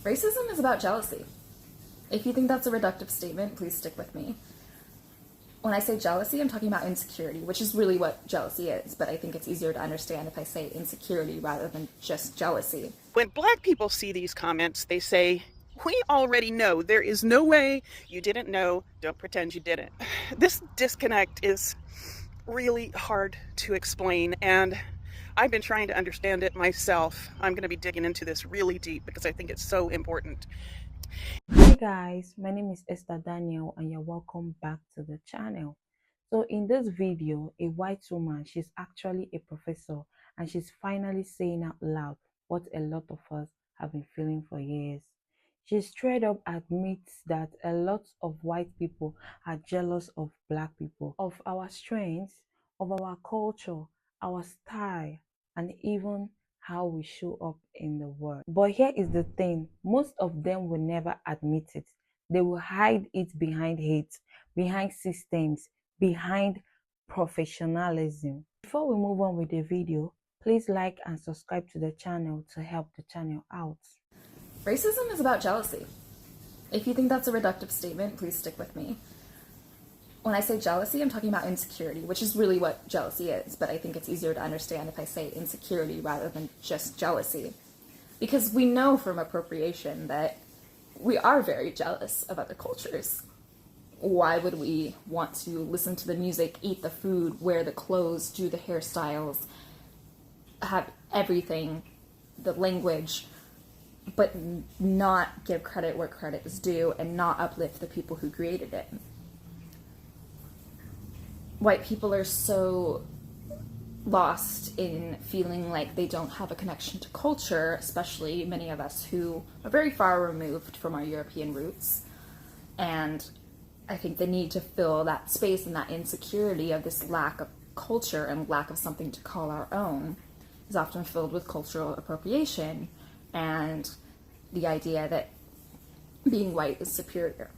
Racism is about jealousy. If you think that's a reductive statement, please stick with me. When I say jealousy, I'm talking about insecurity, which is really what jealousy is, but I think it's easier to understand if I say insecurity rather than just jealousy. When Black people see these comments, they say, "We already know. There is no way you didn't know. Don't pretend you didn't." This disconnect is really hard to explain, and I've been trying to understand it myself. I'm going to be digging into this really deep because I think it's so important. Hi guys, my name is Esther Daniel and you're welcome back to the channel. So in this video, a white woman, she's actually a professor, and she's finally saying out loud what a lot of us have been feeling for years. She straight up admits that a lot of white people are jealous of Black people, of our strengths, of our culture, our style, and even how we show up in the world. But here is the thing, most of them will never admit it. They will hide it behind hate, behind systems, behind professionalism. Before we move on with the video, please like and subscribe to the channel to help the channel out. Racism is about jealousy. If you think that's a reductive statement, please stick with me. When I say jealousy, I'm talking about insecurity, which is really what jealousy is, but I think it's easier to understand if I say insecurity rather than just jealousy. Because we know from appropriation that we are very jealous of other cultures. Why would we want to listen to the music, eat the food, wear the clothes, do the hairstyles, have everything, the language, but not give credit where credit is due and not uplift the people who created it? White people are so lost in feeling like they don't have a connection to culture, especially many of us who are very far removed from our European roots. And I think the need to fill that space and that insecurity of this lack of culture and lack of something to call our own is often filled with cultural appropriation and the idea that being white is superior.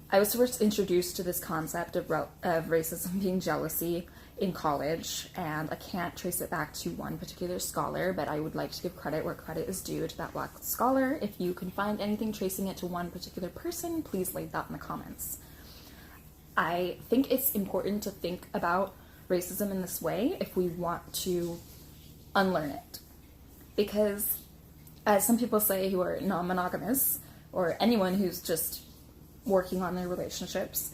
I was first introduced to this concept of racism being jealousy in college, and I can't trace it back to one particular scholar, but I would like to give credit where credit is due to that Black scholar. If you can find anything tracing it to one particular person, please leave that in the comments. I think it's important to think about racism in this way if we want to unlearn it. Because, as some people say who are non-monogamous, or anyone who's just working on their relationships,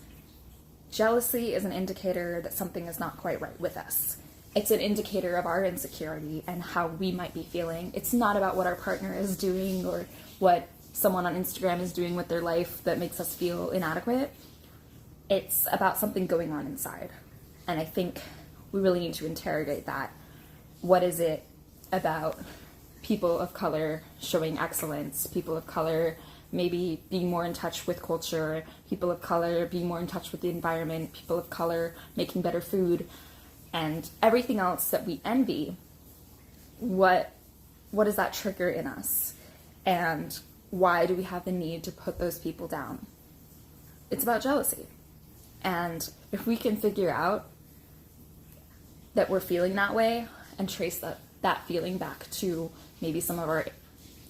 jealousy is an indicator that something is not quite right with us. It's an indicator of our insecurity and how we might be feeling. It's not about what our partner is doing or what someone on Instagram is doing with their life that makes us feel inadequate. It's about something going on inside. And I think we really need to interrogate that. What is it about people of color showing excellence, people of color maybe being more in touch with culture, people of color being more in touch with the environment, people of color making better food, and everything else that we envy? What does that trigger in us? And why do we have the need to put those people down? It's about jealousy. And if we can figure out that we're feeling that way and trace that feeling back to maybe some of our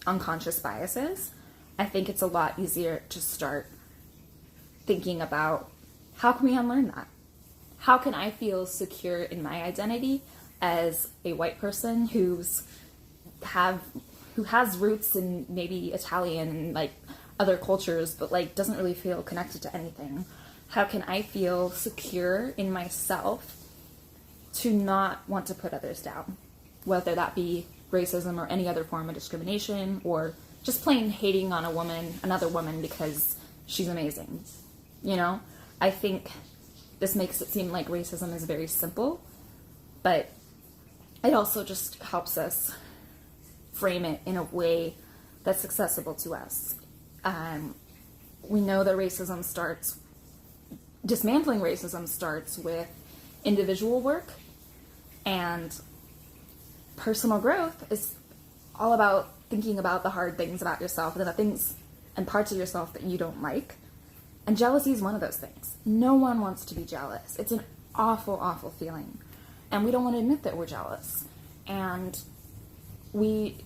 unconscious biases, I think it's a lot easier to start thinking about how can we unlearn that? How can I feel secure in my identity as a white person who has roots in maybe Italian and like other cultures, but like doesn't really feel connected to anything? How can I feel secure in myself to not want to put others down, whether that be racism or any other form of discrimination, or just plain hating on another woman because she's amazing? You know, I think this makes it seem like racism is very simple, but it also just helps us frame it in a way that's accessible to us. We know that dismantling racism starts with individual work, and personal growth is all about thinking about the hard things about yourself and the things and parts of yourself that you don't like. And jealousy is one of those things. No one wants to be jealous. It's an awful, awful feeling. And we don't want to admit that we're jealous. And we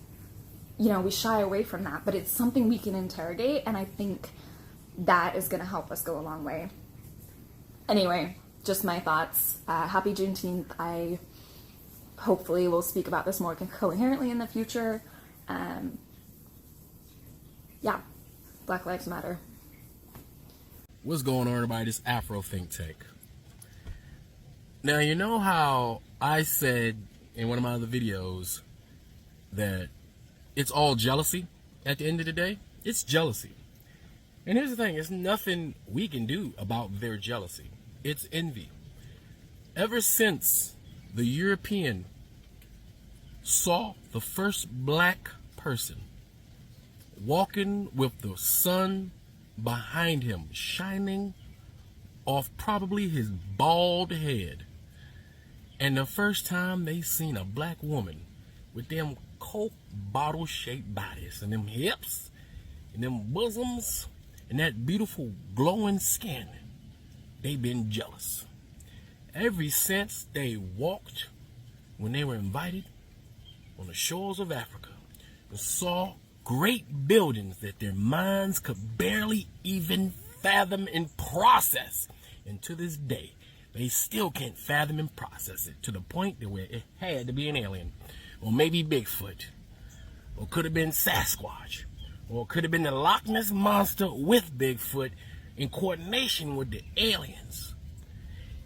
you know, we shy away from that, but it's something we can interrogate, and I think that is going to help us go a long way. Anyway, just my thoughts. Happy Juneteenth. I hopefully will speak about this more coherently in the future. Yeah, Black Lives Matter. What's going on, everybody? This Afro Think Tank. Now, you know how I said in one of my other videos that it's all jealousy at the end of the day? It's jealousy. And here's the thing, there's nothing we can do about their jealousy. It's envy. Ever since the European saw the first black person walking with the sun behind him, shining off probably his bald head, and the first time they seen a black woman with them Coke bottle shaped bodies and them hips and them bosoms and that beautiful glowing skin, they been jealous. Ever since they walked, when they were invited on the shores of Africa, and saw great buildings that their minds could barely even fathom and process. And to this day, they still can't fathom and process it, to the point that where it had to be an alien, or maybe Bigfoot, or could have been Sasquatch, or could have been the Loch Ness Monster with Bigfoot in coordination with the aliens.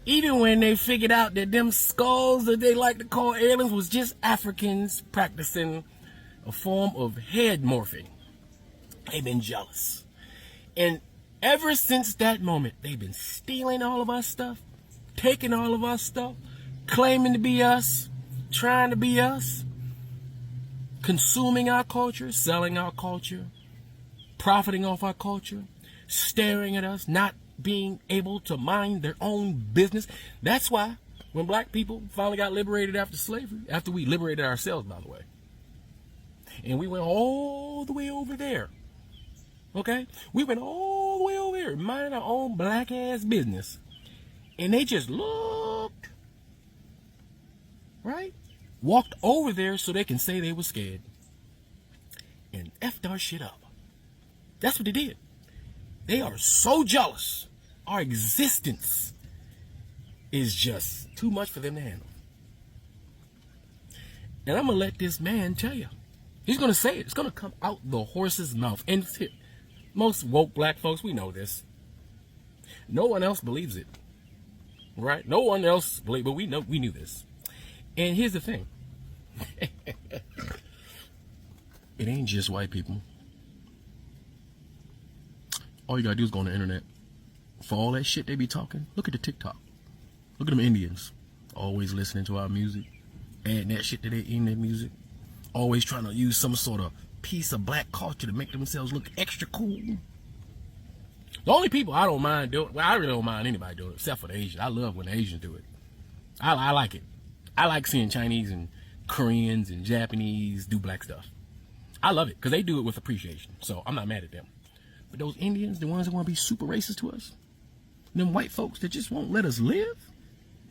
Even when they figured out that them skulls that they like to call aliens was just Africans practicing a form of head morphing, they've been jealous. And ever since that moment, they've been stealing all of our stuff, taking all of our stuff, claiming to be us, trying to be us, consuming our culture, selling our culture, profiting off our culture, staring at us, not being able to mind their own business. That's why when black people finally got liberated after slavery, after we liberated ourselves, by the way, and we went all the way over there, okay? We went all the way over there, minding our own black ass business. And they just looked, right? Walked over there so they can say they were scared. And effed our shit up. That's what they did. They are so jealous. Our existence is just too much for them to handle. And I'm going to let this man tell you. He's going to say it. It's going to come out the horse's mouth. And most woke black folks, we know this. No one else believes it. Right? No one else believes, but we knew this. And here's the thing. It ain't just white people. All you got to do is go on the internet. For all that shit they be talking, look at the TikTok. Look at them Indians. Always listening to our music. Adding that shit to their Indian music. Always trying to use some sort of piece of black culture to make themselves look extra cool. The only people I don't mind doing, well, I really don't mind anybody doing it, except for the Asians. I love when the Asians do it. I like it. I like seeing Chinese and Koreans and Japanese do black stuff. I love it, because they do it with appreciation. So I'm not mad at them. But those Indians, the ones that want to be super racist to us, them white folks that just won't let us live,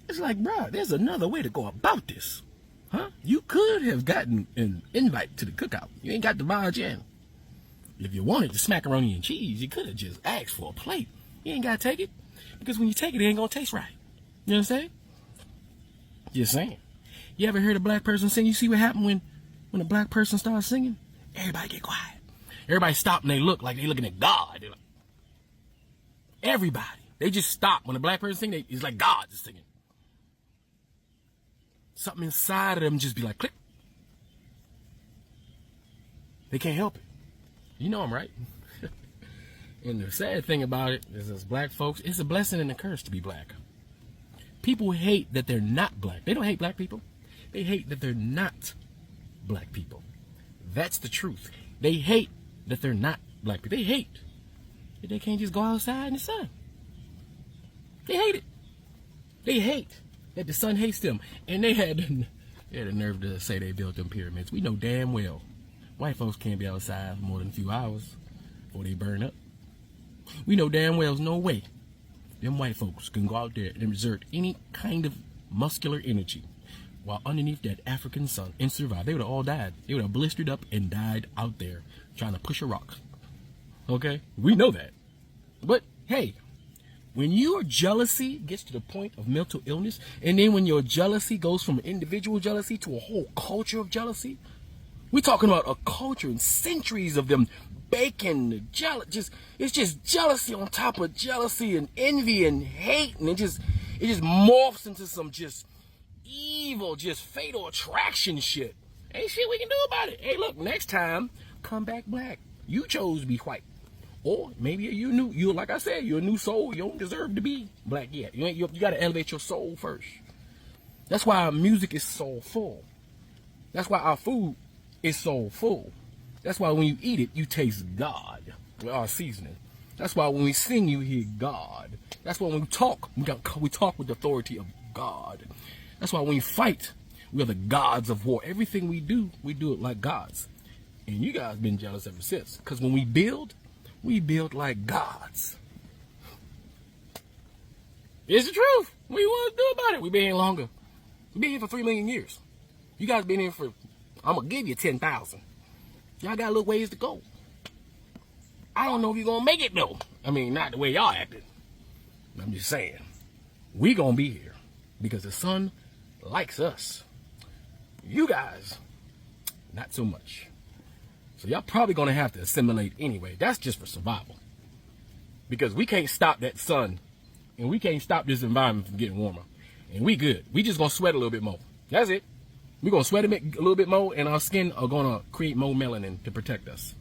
it's like, bro, there's another way to go about this. Huh? You could have gotten an invite to the cookout. You ain't got to barge in. If you wanted the macaroni and cheese, you could have just asked for a plate. You ain't got to take it, because when you take it, it ain't going to taste right. You know what I'm saying? Just saying. You ever heard a black person sing? You see what happened when a black person starts singing? Everybody get quiet. Everybody stop and they look like they looking at God. They're like, everybody. They just stop. When a black person sings, it's like God is singing. Something inside of them just be like, click. They can't help it. You know I'm right. And the sad thing about it is, as black folks, it's a blessing and a curse to be black. People hate that they're not black. They don't hate black people. They hate that they're not black people. That's the truth. They hate that they're not black people. They hate that they can't just go outside in the sun. They hate it. They hate that the sun hates them. And they had the nerve to say they built them pyramids. We know damn well white folks can't be outside for more than a few hours before they burn up. We know damn well there's no way them white folks can go out there and exert any kind of muscular energy while underneath that African sun and survived. They would have all died. They would have blistered up and died out there trying to push a rock. Okay? We know that. But hey, when your jealousy gets to the point of mental illness, and then when your jealousy goes from individual jealousy to a whole culture of jealousy, we're talking about a culture and centuries of them baking it's just jealousy on top of jealousy and envy and hate, and it just morphs into some just evil, just fatal attraction shit. Ain't shit we can do about it. Hey, look, next time, come back black. You chose to be white. Or maybe you like I said, you're a new soul. You don't deserve to be black yet. You got to elevate your soul first. That's why our music is soulful. That's why our food is soulful. That's why when you eat it, you taste God with our seasoning. That's why when we sing, you hear God. That's why when we talk, we talk with the authority of God. That's why when we fight, we are the gods of war. Everything we do it like gods. And you guys been jealous ever since. Because when we build like gods. It's the truth. What do you want to do about it? We've been here longer. We've been here for 3 million years. You guys been here for, I'm going to give you 10,000. Y'all got a little ways to go. I don't know if you're going to make it, though. I mean, not the way y'all acted. I'm just saying. We going to be here because the sun likes us. You guys, not so much. So y'all probably going to have to assimilate anyway. That's just for survival. Because we can't stop that sun. And we can't stop this environment from getting warmer. And we good. We just going to sweat a little bit more. That's it. We're going to sweat a little bit more. And our skin are going to create more melanin to protect us.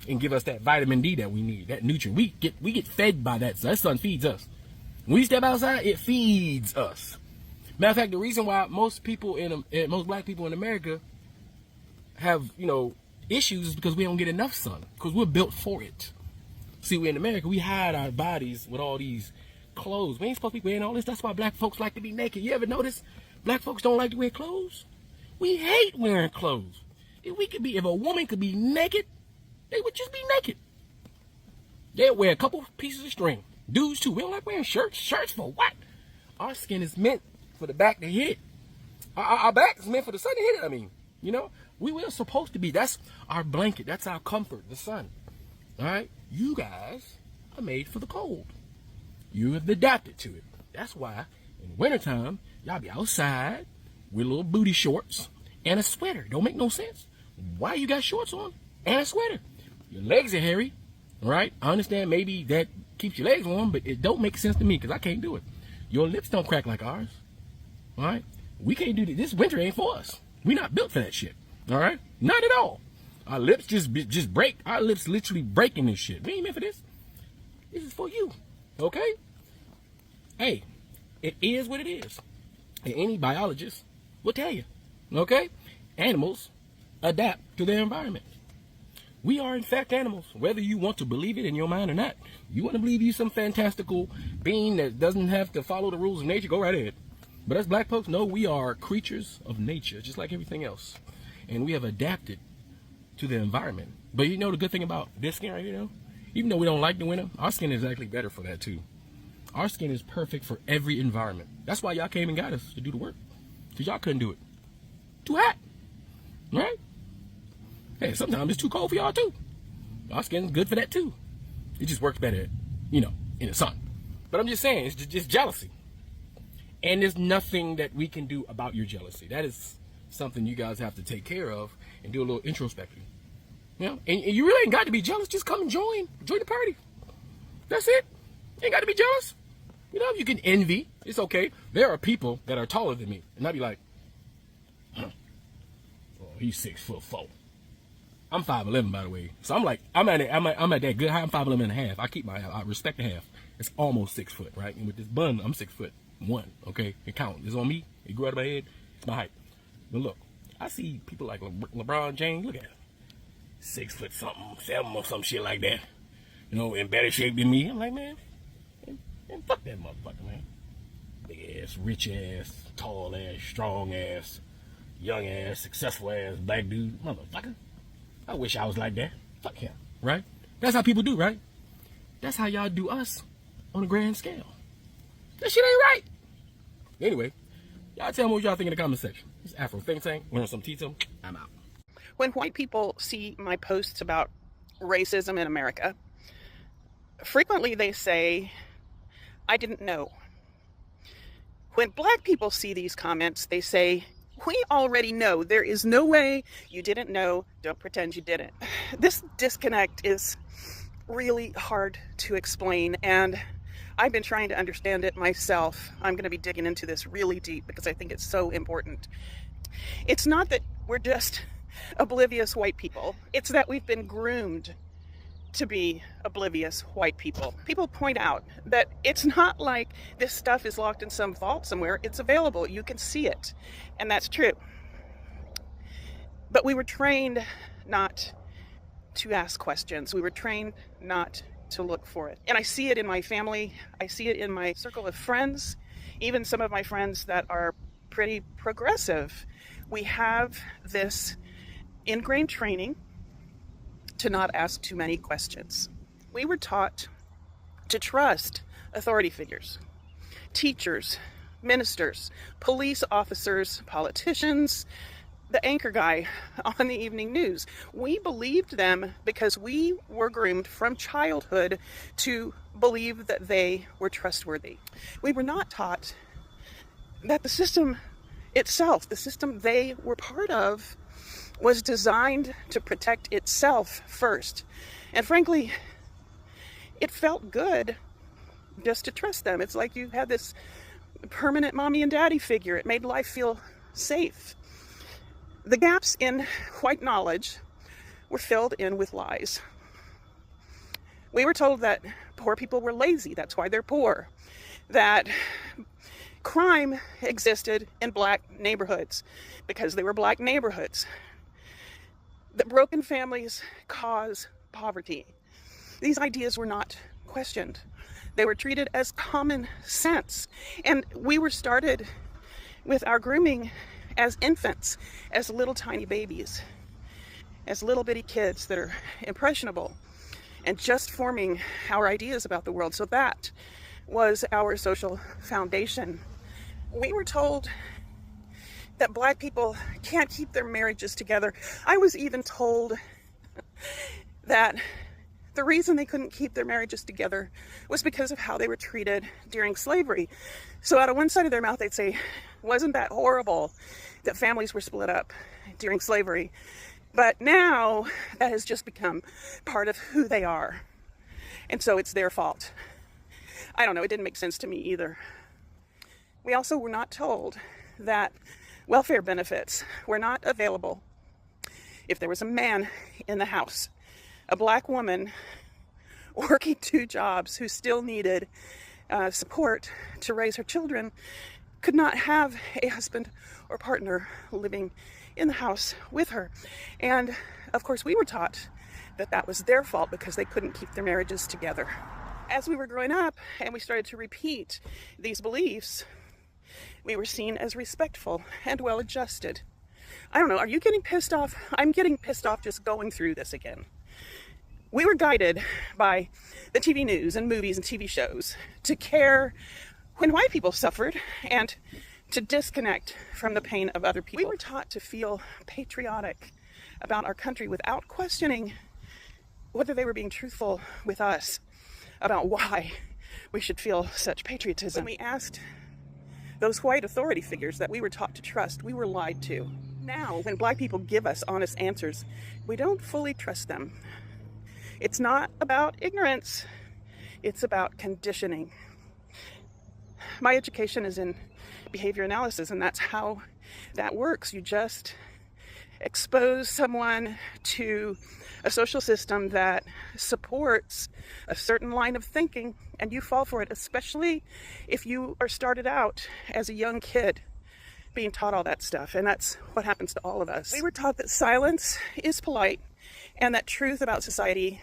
And give us that vitamin D that we need. That nutrient. We get fed by that. So that sun feeds us. When we step outside, it feeds us. Matter of fact, the reason why most black people in America have, issues is because we don't get enough sun, because we're built for it. See, we in America, we hide our bodies with all these clothes. We ain't supposed to be wearing all this. That's why black folks like to be naked. You ever notice black folks don't like to wear clothes? We hate wearing clothes. If a woman could be naked, they would just be naked. They'll wear a couple pieces of string. Dudes too. We don't like wearing shirts. Shirts for what? Our skin is meant for the back to hit it. Our back is meant for the sun to hit it. I mean, we're supposed to be. That's our blanket. That's our comfort, the sun. All right? You guys are made for the cold. You have adapted to it. That's why in wintertime, y'all be outside with little booty shorts and a sweater. Don't make no sense. Why you got shorts on and a sweater? Your legs are hairy. All right? I understand maybe that keeps your legs warm, but it don't make sense to me because I can't do it. Your lips don't crack like ours. All right? We can't do this. This winter ain't for us. We're not built for that shit. All right? Not at all. Our lips just break. Our lips literally breaking this shit. We ain't meant for this. This is for you. Okay? Hey, it is what it is. And any biologist will tell you. Okay? Animals adapt to their environment. We are in fact animals, whether you want to believe it in your mind or not. You want to believe you some fantastical being that doesn't have to follow the rules of nature, go right ahead. But as black folks, no, we are creatures of nature, just like everything else. And we have adapted to the environment. But you know the good thing about this skin right here, even though we don't like the winter, our skin is actually better for that too. Our skin is perfect for every environment. That's why y'all came and got us to do the work. Because y'all couldn't do it. Too hot. Right? Hey, sometimes it's too cold for y'all too. Our skin's good for that too. It just works better, in the sun. But I'm just saying, it's just jealousy. And there's nothing that we can do about your jealousy. That is something you guys have to take care of and do a little introspection. And you really ain't got to be jealous. Just come and join the party. That's it. You ain't got to be jealous. You can envy. It's okay. There are people that are taller than me. And I'd be like, oh, he's 6'4". I'm 5'11", by the way. So I'm at that good height. I'm 5'11 and a half. I respect the half. It's almost 6 foot, right? And with this bun, I'm 6'1". Okay, it counts. It's on me. It grew out of my head. It's my height. But look, I see people like LeBron James. Look at him, 6 foot something, 7 or some shit like that. In better shape than me. I'm like, man, fuck that motherfucker, man. Big ass, rich ass, tall ass, strong ass, young ass, successful ass, black dude, motherfucker. I wish I was like that. Fuck him, right? That's how people do, right? That's how y'all do us on a grand scale. That shit ain't right. Anyway, Y'all tell me what y'all think in the comment section. It's Afro Think Tank. Learn some Tito. I'm out. When white people see my posts about racism in America, frequently they say, I didn't know. When black people see these comments, they say, we already know. There is no way you didn't know. Don't pretend you didn't. This disconnect is really hard to explain, and I've been trying to understand it myself. I'm going to be digging into this really deep because I think it's so important. It's not that we're just oblivious white people. It's that we've been groomed to be oblivious white people. People point out that it's not like this stuff is locked in some vault somewhere. It's available. You can see it. And that's true. But we were trained not to ask questions. We were trained not to look for it. And I see it in my family. I see it in my circle of friends, even some of my friends that are pretty progressive. We have this ingrained training to not ask too many questions. We were taught to trust authority figures, teachers, ministers, police officers, politicians, the anchor guy on the evening news. We believed them because we were groomed from childhood to believe that they were trustworthy. We were not taught that the system itself, the system they were part of, was designed to protect itself first. And frankly, it felt good just to trust them. It's like you had this permanent mommy and daddy figure. It made life feel safe. The gaps in white knowledge were filled in with lies. We were told that poor people were lazy, that's why they're poor. That crime existed in black neighborhoods because they were black neighborhoods. That broken families cause poverty. These ideas were not questioned. They were treated as common sense. And we were started with our grooming as infants, as little tiny babies, as little bitty kids that are impressionable and just forming our ideas about the world. So that was our social foundation. We were told that black people can't keep their marriages together. I was even told that the reason they couldn't keep their marriages together was because of how they were treated during slavery. So out of one side of their mouth, they'd say, wasn't that horrible that families were split up during slavery? But now that has just become part of who they are. And so it's their fault. I don't know, it didn't make sense to me either. We also were not told that welfare benefits were not available if there was a man in the house, a black woman working 2 jobs who still needed support to raise her children, could not have a husband or partner living in the house with her. And of course we were taught that that was their fault because they couldn't keep their marriages together. As we were growing up and we started to repeat these beliefs, we were seen as respectful and well-adjusted. I don't know, are you getting pissed off? I'm getting pissed off just going through this again. We were guided by the TV news and movies and TV shows to care when white people suffered and to disconnect from the pain of other people. We were taught to feel patriotic about our country without questioning whether they were being truthful with us about why we should feel such patriotism. When we asked those white authority figures that we were taught to trust, we were lied to. Now, when black people give us honest answers, we don't fully trust them. It's not about ignorance, it's about conditioning. My education is in behavior analysis, and that's how that works. You just expose someone to a social system that supports a certain line of thinking, and you fall for it, especially if you are started out as a young kid being taught all that stuff. And that's what happens to all of us. We were taught that silence is polite and that truth about society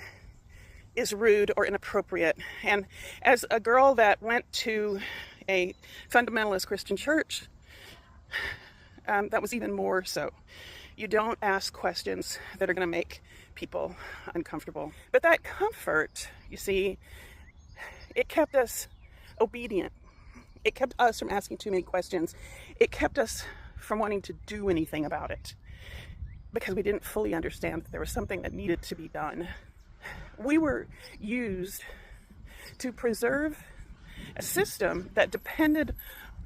is rude or inappropriate. And as a girl that went to a fundamentalist Christian church, that was even more so. You don't ask questions that are going to make people uncomfortable. But that comfort, you see, it kept us obedient. It kept us from asking too many questions. It kept us from wanting to do anything about it because we didn't fully understand that there was something that needed to be done. We were used to preserve a system that depended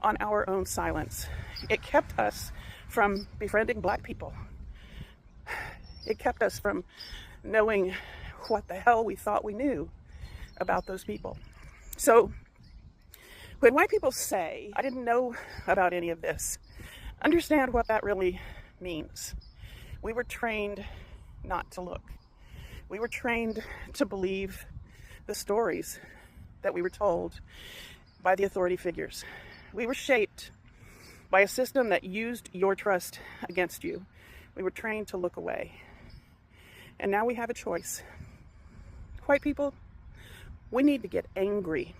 on our own silence. It kept us from befriending Black people. It kept us from knowing what the hell we thought we knew about those people. So when white people say, I didn't know about any of this, understand what that really means. We were trained not to look. We were trained to believe the stories that we were told by the authority figures. We were shaped by a system that used your trust against you. We were trained to look away. And now we have a choice. White people, we need to get angry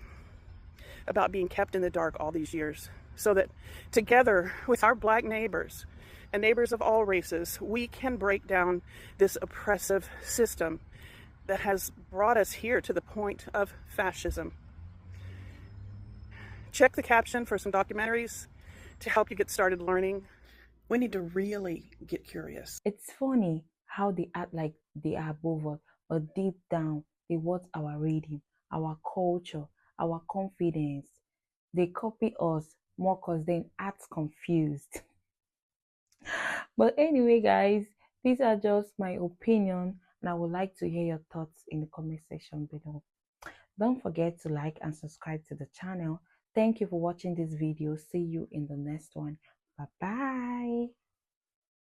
about being kept in the dark all these years so that together with our Black neighbors and neighbors of all races, we can break down this oppressive system that has brought us here to the point of fascism. Check the caption for some documentaries to help you get started learning. We need to really get curious. It's funny how they act like they are above us, but deep down, they watch our reading, our culture, our confidence. They copy us more cause then act confused. But anyway, guys, these are just my opinion, and I would like to hear your thoughts in the comment section below. Don't forget to like and subscribe to the channel. Thank you for watching this video. See you in the next one. Bye bye.